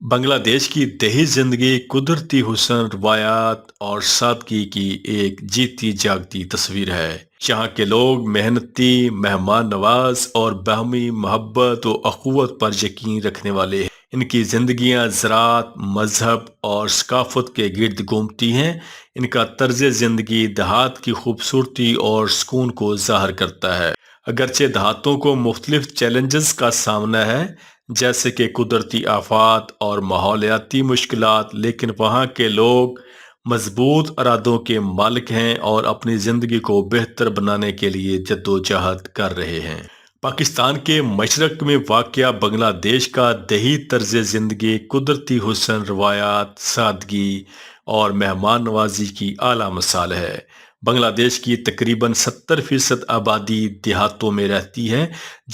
بنگلہ دیش کی دیہی زندگی قدرتی حسن روایات اور سادگی کی ایک جیتی جاگتی تصویر ہے۔ یہاں کے لوگ محنتی، مہمان نواز اور باہمی محبت و اخوت پر یقین رکھنے والے ہیں۔ ان کی زندگیاں زراعت، مذہب اور ثقافت کے گرد گھومتی ہیں۔ ان کا طرز زندگی دیہات کی خوبصورتی اور سکون کو ظاہر کرتا ہے۔ اگرچہ دیہاتوں کو مختلف چیلنجز کا سامنا ہے، جیسے کہ قدرتی آفات اور ماحولیاتی مشکلات، لیکن وہاں کے لوگ مضبوط ارادوں کے مالک ہیں اور اپنی زندگی کو بہتر بنانے کے لیے جدوجہد کر رہے ہیں۔ پاکستان کے مشرق میں واقع بنگلہ دیش کا دیہی طرز زندگی قدرتی حسن، روایات، سادگی اور مہمان نوازی کی اعلیٰ مثال ہے۔ بنگلہ دیش کی تقریباً 70% آبادی دیہاتوں میں رہتی ہے،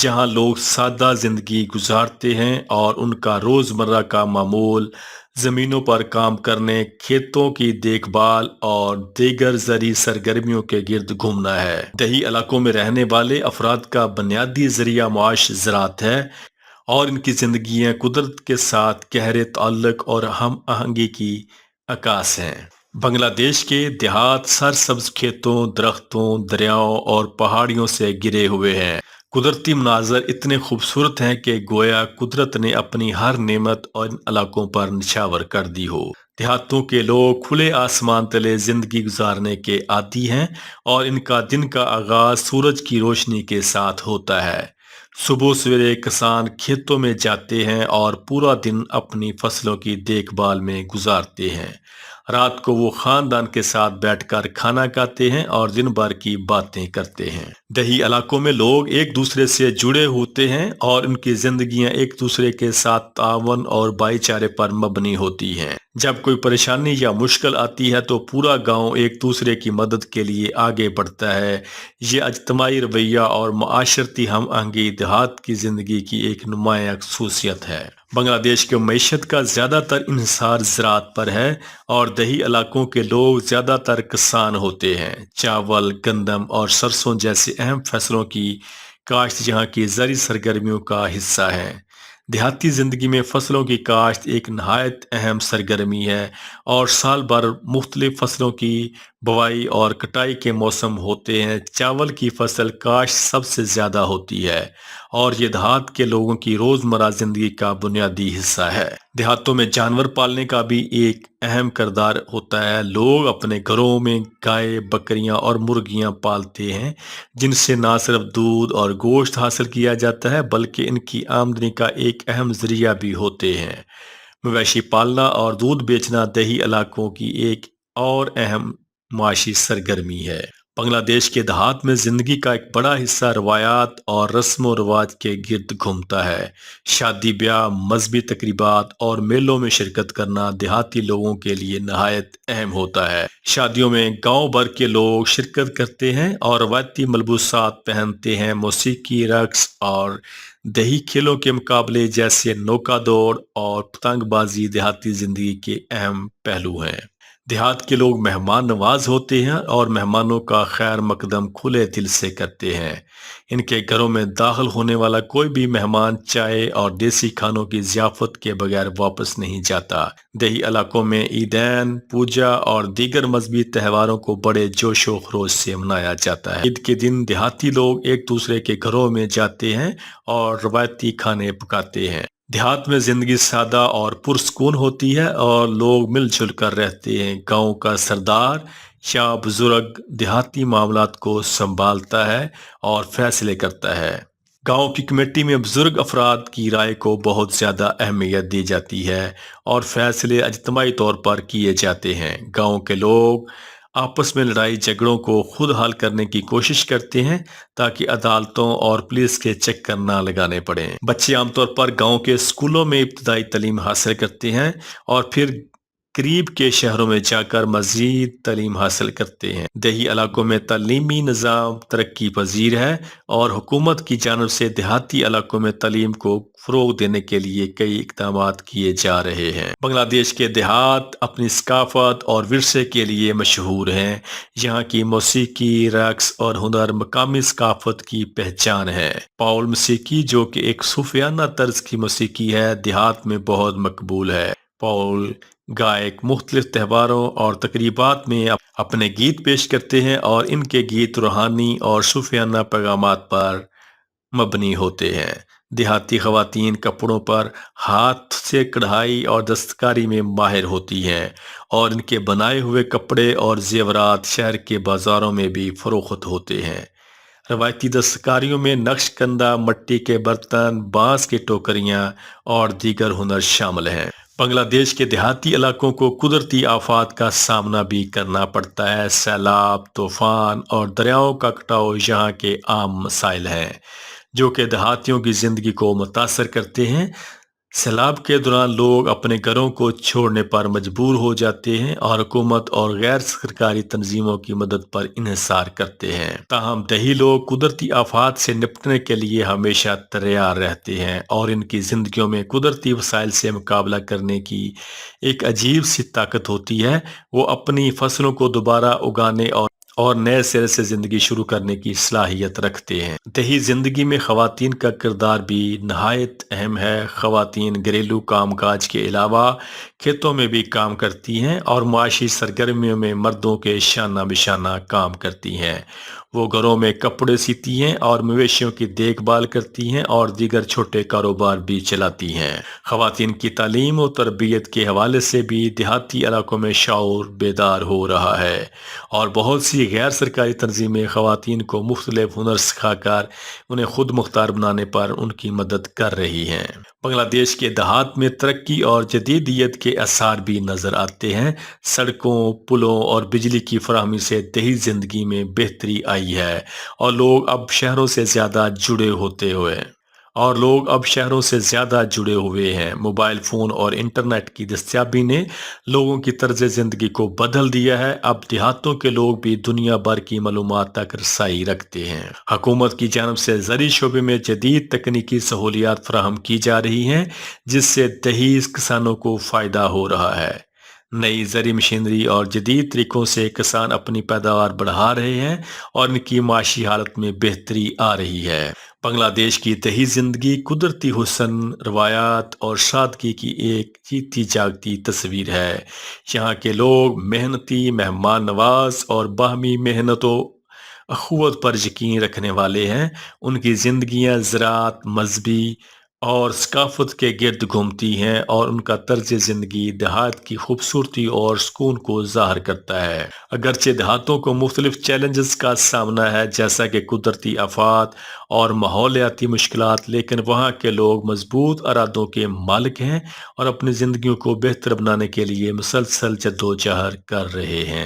جہاں لوگ سادہ زندگی گزارتے ہیں اور ان کا روزمرہ کا معمول زمینوں پر کام کرنے، کھیتوں کی دیکھ بھال اور دیگر زرعی سرگرمیوں کے گرد گھومنا ہے۔ دیہی علاقوں میں رہنے والے افراد کا بنیادی ذریعہ معاش زراعت ہے، اور ان کی زندگیاں قدرت کے ساتھ گہرے تعلق اور ہم آہنگی کی عکاس ہیں۔ بنگلہ دیش کے دیہات سرسبز کھیتوں، درختوں، دریاؤں اور پہاڑیوں سے گھرے ہوئے ہیں۔ قدرتی مناظر اتنے خوبصورت ہیں کہ گویا قدرت نے اپنی ہر نعمت اور ان علاقوں پر نچھاور کر دی ہو۔ دیہاتوں کے لوگ کھلے آسمان تلے زندگی گزارنے کے عادی ہیں، اور ان کا دن کا آغاز سورج کی روشنی کے ساتھ ہوتا ہے۔ صبح سویرے کسان کھیتوں میں جاتے ہیں اور پورا دن اپنی فصلوں کی دیکھ بھال میں گزارتے ہیں۔ رات کو وہ خاندان کے ساتھ بیٹھ کر کھانا کھاتے ہیں اور دن بھر کی باتیں کرتے ہیں۔ دیہی علاقوں میں لوگ ایک دوسرے سے جڑے ہوتے ہیں، اور ان کی زندگیاں ایک دوسرے کے ساتھ تعاون اور بھائی چارے پر مبنی ہوتی ہیں۔ جب کوئی پریشانی یا مشکل آتی ہے تو پورا گاؤں ایک دوسرے کی مدد کے لیے آگے بڑھتا ہے۔ یہ اجتماعی رویہ اور معاشرتی ہم آہنگی دیہات کی زندگی کی ایک نمایاں خصوصیت ہے۔ بنگلہ دیش کے معیشت کا زیادہ تر انحصار زراعت پر ہے، اور دیہی علاقوں کے لوگ زیادہ تر کسان ہوتے ہیں۔ چاول، گندم اور سرسوں جیسے اہم فصلوں کی کاشت یہاں کی زرعی سرگرمیوں کا حصہ ہے۔ دیہاتی زندگی میں فصلوں کی کاشت ایک نہایت اہم سرگرمی ہے، اور سال بھر مختلف فصلوں کی بوائی اور کٹائی کے موسم ہوتے ہیں۔ چاول کی فصل کاشت سب سے زیادہ ہوتی ہے، اور یہ دیہات کے لوگوں کی روزمرہ زندگی کا بنیادی حصہ ہے۔ دیہاتوں میں جانور پالنے کا بھی ایک اہم کردار ہوتا ہے۔ لوگ اپنے گھروں میں گائے، بکریاں اور مرغیاں پالتے ہیں، جن سے نہ صرف دودھ اور گوشت حاصل کیا جاتا ہے بلکہ ان کی آمدنی کا ایک اہم ذریعہ بھی ہوتے ہیں۔ مویشی پالنا اور دودھ بیچنا دیہی علاقوں کی ایک اور اہم معاشی سرگرمی ہے۔ بنگلہ دیش کے دیہات میں زندگی کا ایک بڑا حصہ روایات اور رسم و رواج کے گرد گھومتا ہے۔ شادی بیاہ، مذہبی تقریبات اور میلوں میں شرکت کرنا دیہاتی لوگوں کے لیے نہایت اہم ہوتا ہے۔ شادیوں میں گاؤں بھر کے لوگ شرکت کرتے ہیں اور روایتی ملبوسات پہنتے ہیں۔ موسیقی، رقص اور دیہی کھیلوں کے مقابلے جیسے نوکا دوڑ اور پتنگ بازی دیہاتی زندگی کے اہم پہلو ہیں۔ دیہات کے لوگ مہمان نواز ہوتے ہیں اور مہمانوں کا خیر مقدم کھلے دل سے کرتے ہیں۔ ان کے گھروں میں داخل ہونے والا کوئی بھی مہمان چائے اور دیسی کھانوں کی ضیافت کے بغیر واپس نہیں جاتا۔ دیہی علاقوں میں عیدین، پوجا اور دیگر مذہبی تہواروں کو بڑے جوش و خروش سے منایا جاتا ہے۔ عید کے دن دیہاتی لوگ ایک دوسرے کے گھروں میں جاتے ہیں اور روایتی کھانے پکاتے ہیں۔ دیہات میں زندگی سادہ اور پرسکون ہوتی ہے، اور لوگ مل جل کر رہتے ہیں۔ گاؤں کا سردار یا بزرگ دیہاتی معاملات کو سنبھالتا ہے اور فیصلے کرتا ہے۔ گاؤں کی کمیٹی میں بزرگ افراد کی رائے کو بہت زیادہ اہمیت دی جاتی ہے، اور فیصلے اجتماعی طور پر کیے جاتے ہیں۔ گاؤں کے لوگ آپس میں لڑائی جھگڑوں کو خود حل کرنے کی کوشش کرتے ہیں، تاکہ عدالتوں اور پولیس کے چکر نہ لگانے پڑیں۔ بچے عام طور پر گاؤں کے اسکولوں میں ابتدائی تعلیم حاصل کرتے ہیں، اور پھر قریب کے شہروں میں جا کر مزید تعلیم حاصل کرتے ہیں۔ دیہی علاقوں میں تعلیمی نظام ترقی پذیر ہے اور حکومت کی جانب سے دیہاتی علاقوں میں تعلیم کو فروغ دینے کے لیے کئی اقدامات کیے جا رہے ہیں۔ بنگلہ دیش کے دیہات اپنی ثقافت اور ورثے کے لیے مشہور ہیں۔ یہاں کی موسیقی، رقص اور ہنر مقامی ثقافت کی پہچان ہے۔ باؤل موسیقی، جو کہ ایک صوفیانہ طرز کی موسیقی ہے، دیہات میں بہت مقبول ہے۔ باؤل گائک مختلف تہواروں اور تقریبات میں اپنے گیت پیش کرتے ہیں اور ان کے گیت روحانی اور صوفیانہ پیغامات پر مبنی ہوتے ہیں۔ دیہاتی خواتین کپڑوں پر ہاتھ سے کڑھائی اور دستکاری میں ماہر ہوتی ہیں اور ان کے بنائے ہوئے کپڑے اور زیورات شہر کے بازاروں میں بھی فروخت ہوتے ہیں۔ روایتی دستکاریوں میں نقش کندہ، مٹی کے برتن، بانس کی ٹوکریاں اور دیگر ہنر شامل ہیں۔ بنگلہ دیش کے دیہاتی علاقوں کو قدرتی آفات کا سامنا بھی کرنا پڑتا ہے۔ سیلاب، طوفان اور دریاؤں کا کٹاؤ یہاں کے عام مسائل ہیں جو کہ دیہاتیوں کی زندگی کو متاثر کرتے ہیں۔ سیلاب کے دوران لوگ اپنے گھروں کو چھوڑنے پر مجبور ہو جاتے ہیں اور حکومت اور غیر سرکاری تنظیموں کی مدد پر انحصار کرتے ہیں۔ تاہم دیہی لوگ قدرتی آفات سے نپٹنے کے لیے ہمیشہ تیار رہتے ہیں اور ان کی زندگیوں میں قدرتی وسائل سے مقابلہ کرنے کی ایک عجیب سی طاقت ہوتی ہے۔ وہ اپنی فصلوں کو دوبارہ اگانے اور نئے سرے سے زندگی شروع کرنے کی صلاحیت رکھتے ہیں۔ دیہی زندگی میں خواتین کا کردار بھی نہایت اہم ہے۔ خواتین گھریلو کام کاج کے علاوہ کھیتوں میں بھی کام کرتی ہیں اور معاشی سرگرمیوں میں مردوں کے شانہ بشانہ کام کرتی ہیں۔ وہ گھروں میں کپڑے سیتی ہیں اور مویشیوں کی دیکھ بھال کرتی ہیں اور دیگر چھوٹے کاروبار بھی چلاتی ہیں۔ خواتین کی تعلیم و تربیت کے حوالے سے بھی دیہاتی علاقوں میں شعور بیدار ہو رہا ہے اور بہت سی غیر سرکاری تنظیمیں خواتین کو مختلف ہنر سکھا کر انہیں خود مختار بنانے پر ان کی مدد کر رہی ہیں۔ بنگلہ دیش کے دیہات میں ترقی اور جدیدیت کے آثار بھی نظر آتے ہیں۔ سڑکوں، پلوں اور بجلی کی فراہمی سے دیہی زندگی میں بہتری آئی ہے اور لوگ اب شہروں سے زیادہ جڑے ہوئے ہیں۔ موبائل فون اور انٹرنیٹ کی دستیابی نے لوگوں کی طرز زندگی کو بدل دیا ہے۔ اب دیہاتوں کے لوگ بھی دنیا بھر کی معلومات تک رسائی رکھتے ہیں۔ حکومت کی جانب سے زرعی شعبے میں جدید تکنیکی سہولیات فراہم کی جا رہی ہیں جس سے دیہی کسانوں کو فائدہ ہو رہا ہے۔ نئی زرعی مشینری اور جدید طریقوں سے کسان اپنی پیداوار بڑھا رہے ہیں اور ان کی معاشی حالت میں بہتری آ رہی ہے۔ بنگلہ دیش کی دیہی زندگی قدرتی حسن، روایات اور سادگی کی ایک جیتی جاگتی تصویر ہے۔ یہاں کے لوگ محنتی، مہمان نواز اور باہمی محنت و اخوت پر یقین رکھنے والے ہیں۔ ان کی زندگیاں زراعت، مذہبی اور ثقافت کے گرد گھومتی ہیں اور ان کا طرز زندگی دیہات کی خوبصورتی اور سکون کو ظاہر کرتا ہے۔ اگرچہ دیہاتوں کو مختلف چیلنجز کا سامنا ہے جیسا کہ قدرتی آفات اور ماحولیاتی مشکلات، لیکن وہاں کے لوگ مضبوط ارادوں کے مالک ہیں اور اپنی زندگیوں کو بہتر بنانے کے لیے مسلسل جدوجہد کر رہے ہیں۔